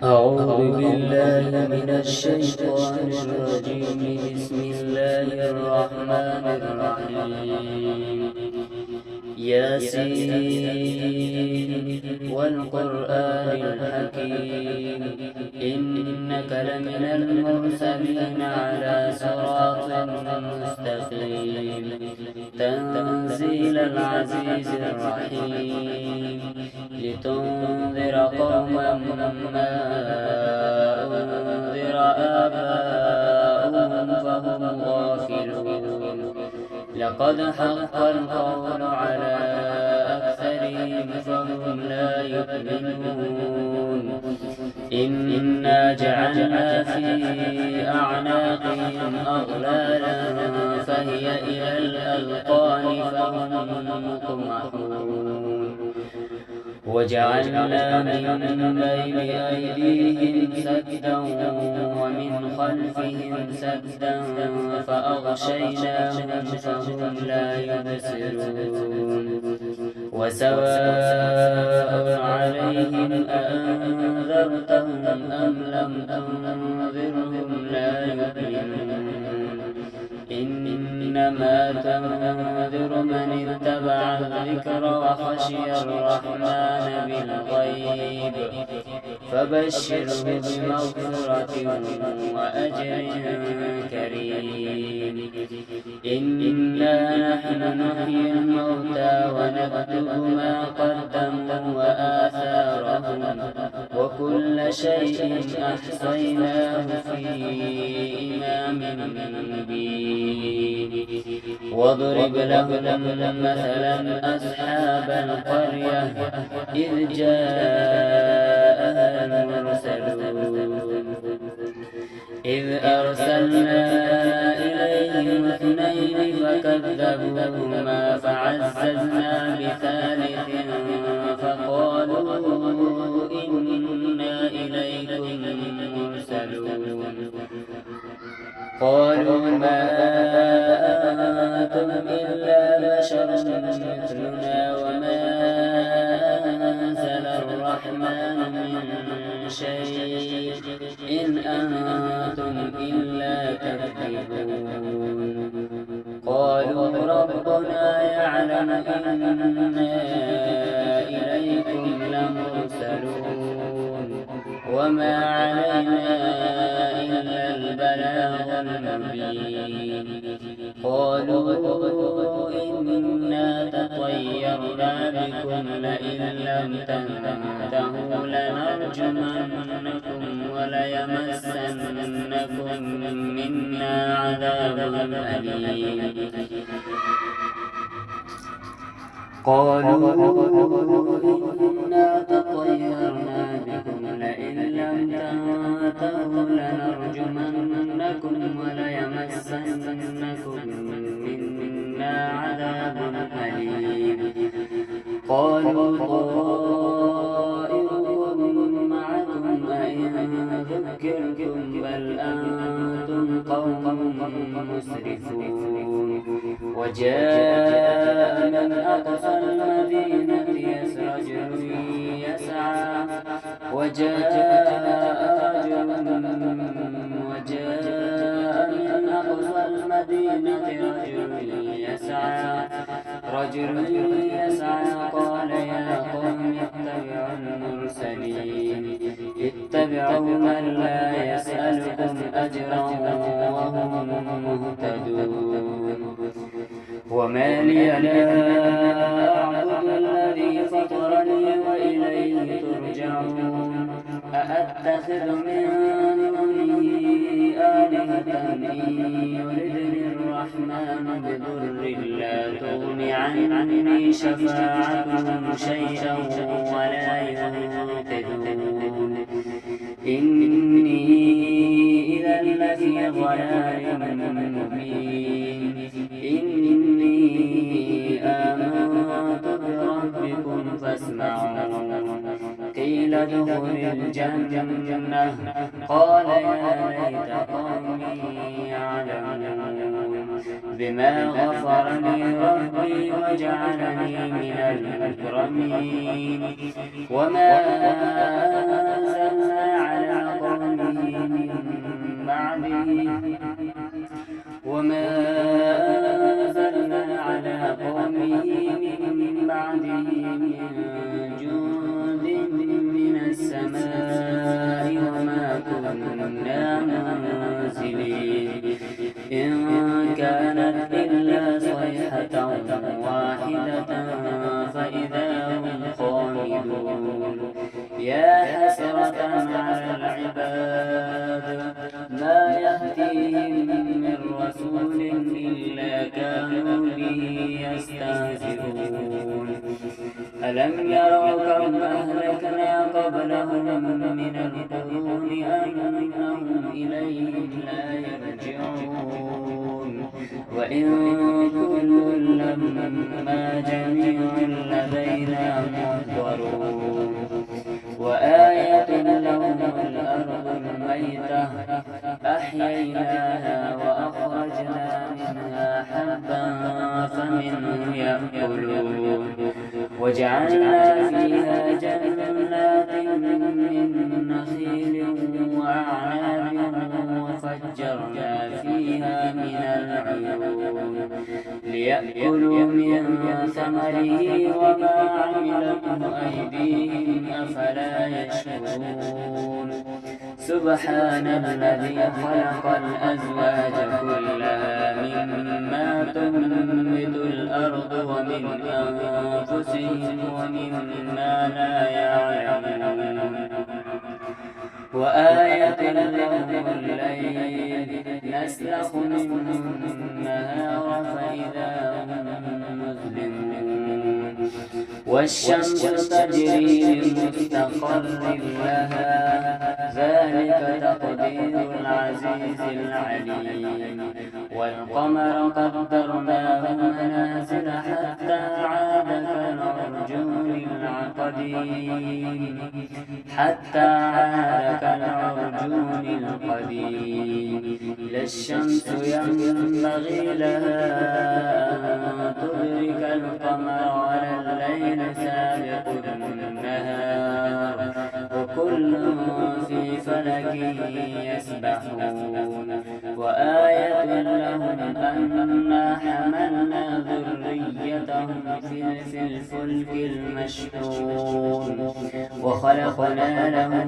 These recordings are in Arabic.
أعوذ بالله من الشيطان الرجيم. بسم الله الرحمن الرحيم. ياسين والقرآن الحكيم، إنك لمن المرسلين على صراط مستقيم. تنزيل العزيز الرحيم، لتنذر قوما ما أنذر آباؤهم فهم غافلون. لقد حق القول على أكثرهم فهم لا يؤمنون. إنا جعلنا في أعناقهم أغلالا فهي إلى الأذقان فهم مقمحون. وجعلنا من بين أيديهم سدا ومن خلفهم سدا فأغشيناهم فهم لا يبصرون. وسواء عليهم أأنذرتهم أم لم تنذرهم لا يؤمنون. إنما تنذر من اتبع الذكر وخشي الرحمن بالغيب، فبشره بمغفرة وأجر كريم. إنا نحن نحيي الموتى ونكتب ما قدموا وآثارهم، وكل شيء أحصيناه في إمام مبين. واضرب لهم مثلا أصحاب القرية إذ جاءها المرسلون، إذ أرسلنا إليهم اثنين فكذبوهما فعززنا بثالث فقالوا إنا إليكم مرسلون. قالوا ما أنتم إلا بشر مثلنا وما أنزل الرحمن من شيء إن أنتم إلا تكذبون. قالوا ربنا يعلم إنا إليكم لمرسلون وما علينا إلا البلاغ المبين. قالوا إنا تطيرنا بكم لئن لم تنتهوا لنرجمنكم وليمسنكم منا عذاب أليم. قالوا إنا تطيرنا بكم لئن لم تنتهوا لنرجمنكم وليمسنكم منا عذاب أليم. قالوا طائركم معكم أئن ذكرتم بل أنتم قوم مسرفون. وجاء من أقصى المدينة رجل يسعى وجاء من أقصى المدينة رجل يسعى قال يا قوم اتبعوا المرسلين، اتبعوا من لا يسألكم أجرا وهم مهتدون. وما لي لا أعبد الذي فطرني وإليه ترجعون. أأتخذ من دونه آلهة إن يردني الرحمن بضر لا تغن عني شفاعتهم شيئا ولا ينقذون. إني إذا لفي ضلال مبين. إني آمنت بربكم فاسمعون. قيل ادخل الجنة قال يا ليت قومي يعلمون بما غفر لي ربي وجعلني من المكرمين. وما أنزلنا حسرة على العباد ما يأتيهم من رسول إلا كانوا به يستهزئون ألم يروا كم أهلكنا قبلهم من القرون أنهم إليهم لا يرجعون وإن كل لما جميع لدينا محضرون وآية لهم الأرض الميتة أحييناها وأخرجنا منها حبا فمنه يأكلون وجعلنا فيها جنات من نخيل وأعناب وفجرنا فيها من العيون ليأكلوا من ثمره وما عملته أيديهم أفلا يشكرون سبحان الذي خلق الأزواج كلها مما تنبت الأرض ومن أنفسهم ومما لا يعلمون وآية لهم الليل نسلخ منه النهار فإذا هم مظلمون والشمس تجري لمستقر لها ذلك تقدير العزيز العليم والقمر قدرناه منازل حتى عاد كالعرجون القديم لا الشمس ينبغي لها أن تدرك القمر ولا الليل سابق النهار وكل في فلك يسبحون وآية لهم أنا حملنا ذريتهم في الفلك المشحون وخلقنا لهم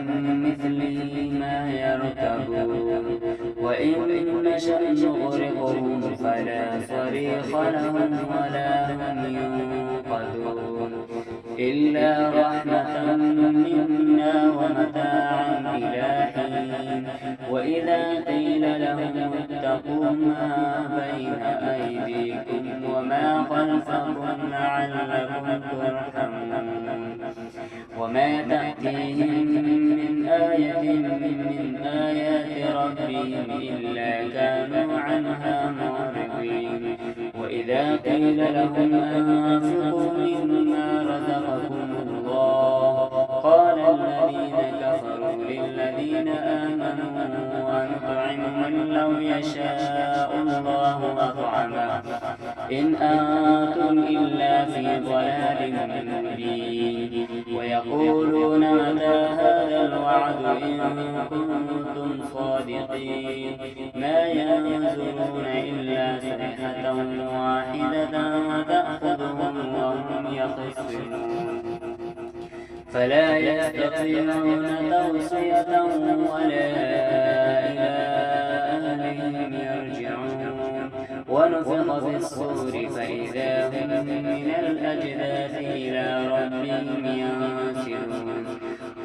من مثله ما يركبون وإن نشأ نغرقهم فلا صريخ لهم ولا هم ينقذون إلا رحمة منا ومتاعا إلى حين وإذا قيل لهم اتقوا ما بين أيديكم وما خلفكم لعلكم ترحمون وما تأتيهم من آية من آيات ربهم إلا كانوا عنها معرضين وإذا قيل لهم أنفقوا مما رزقكم الله قال الذين كفروا للذين آمنوا أنطعم من لو يشاء الله أطعمه إن أنتم إلا في ضلال مبين ويقولون متى هذا الوعد إن كنتم صادقين ما ينظرون إلا صيحة واحدة وتأخذهم وهم يخصمون فلا يستطيعون توصية ولا إلى أهلهم يرجعون ونفخ في الصور فإذا هم من الأجداث إلى ربهم ينسلون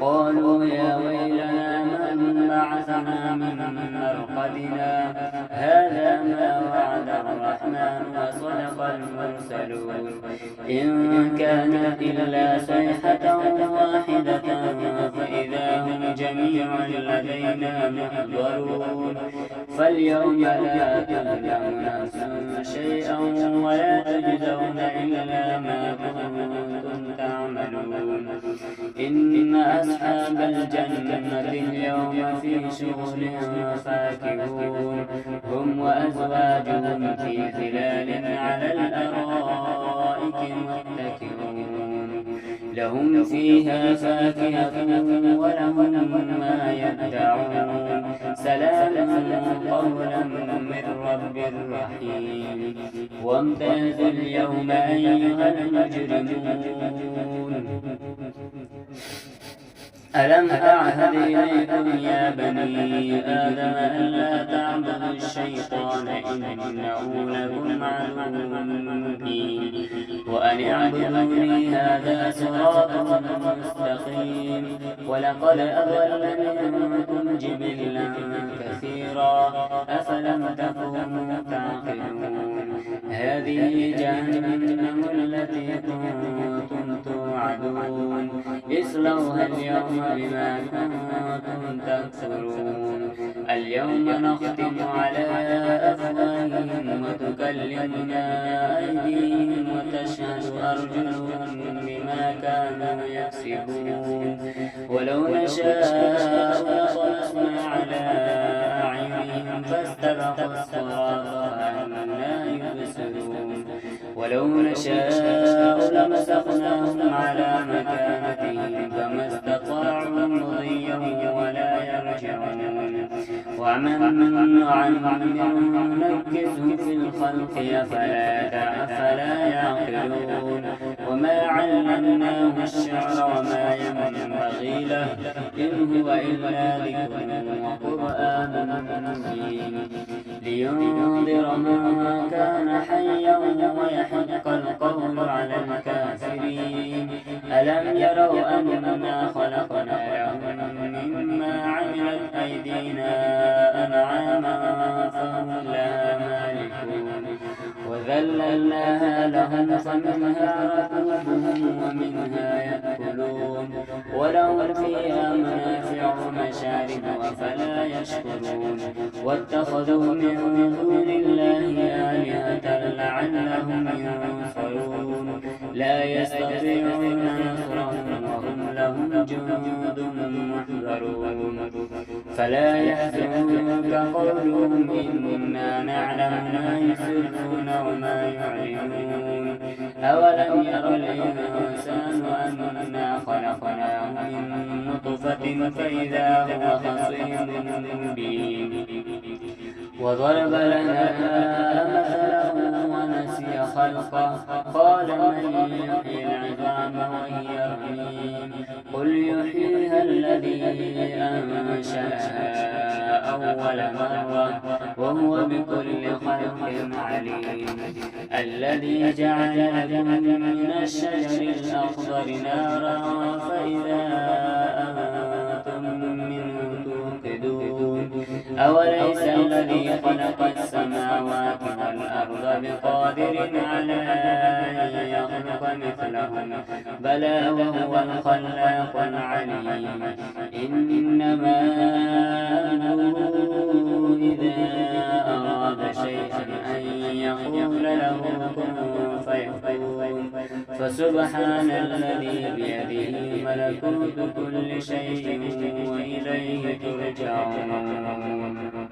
قالوا يا ويلنا من بعثنا من مرقدنا هذا ما وعد الرحمن وصدق المرسلون إن كانت إلا صيحة واحدة فإذا هم جميع لدينا محضرون فاليوم لا تظلم نفس شيئا ولا تجزون إلا ما كنتم تعملون إن أصحاب الجنة اليوم في شغل فاكهون هم وأزواجهم في ظلال على الأرائك متكئون لهم فيها فاكهة ولهم ما يدعون سلام قولا من رب رحيم وامتازوا اليوم أيها المجرمون ألم أعهد إليكم يا بني آدم ألا تعبدوا الشيطان إنه لكم عدو مبين وأن اعبدوني هذا صراط مستقيم ولقد أضل منكم جبلا كثيرا أفلم تكونوا تعقلون هذه جهنم التي كنتم توعدون اصلوها اليوم بما كنتم تكفرون اليوم نختم على أفواههم وتكلمنا أيديهم وتشهد أرجلهم بما كانوا يكسبون ولو نشاء لطمسنا على أعينهم فاستبقوا الصراط فأنى يبصرون ولو نشاء لمسخناهم على مكانتهم فما استطاعوا مضيا ولا يرجعون ومن نعمرهم ننكسه في الخلق أفلا يعقلون وما علمناه الشعر وما ينبغي له إن هو إلا ذكر وقرآن مبين لينذر من كان حيا ويحق القول على الكافرين ألم يروا أننا خلقنا لهم مما عملت أيدينا أنعاما فهم لها مالكون وذللناها لهم فمنها ركوبهم ومنها يأكلون ولهم فيها منافع ومشارب أفلا يشكرون واتخذوا من دون الله آلهة لعلهم ينصرون لا يستطيعون نصرهم وهم لهم جند محضرون فلا يحزنك قولهم إنا نعلم ما يسرون وما يعلنون أولم ير الإنسان أنا خلقناه من نطفة فإذا هو خصيم مبين وضرب لنا مثلا ونسي خلقه قال من يحيي العظام وهي رميم قل يحييها الذي أنشأها أول مرة وهو بكل خلق عليم الذي جعل لكم من الشجر الأخضر نارا فإذا أنتم منه توقدون أوليس الذي خلق السماوات والأرض بقادر على أن يخلق مثلهم بلى وهو الخلاق العليم إنما أمره إذا أراد شيئا أن يقول له كن فيكون فسبحان الذي بيده ملكوت كل شيء وإليه ترجعون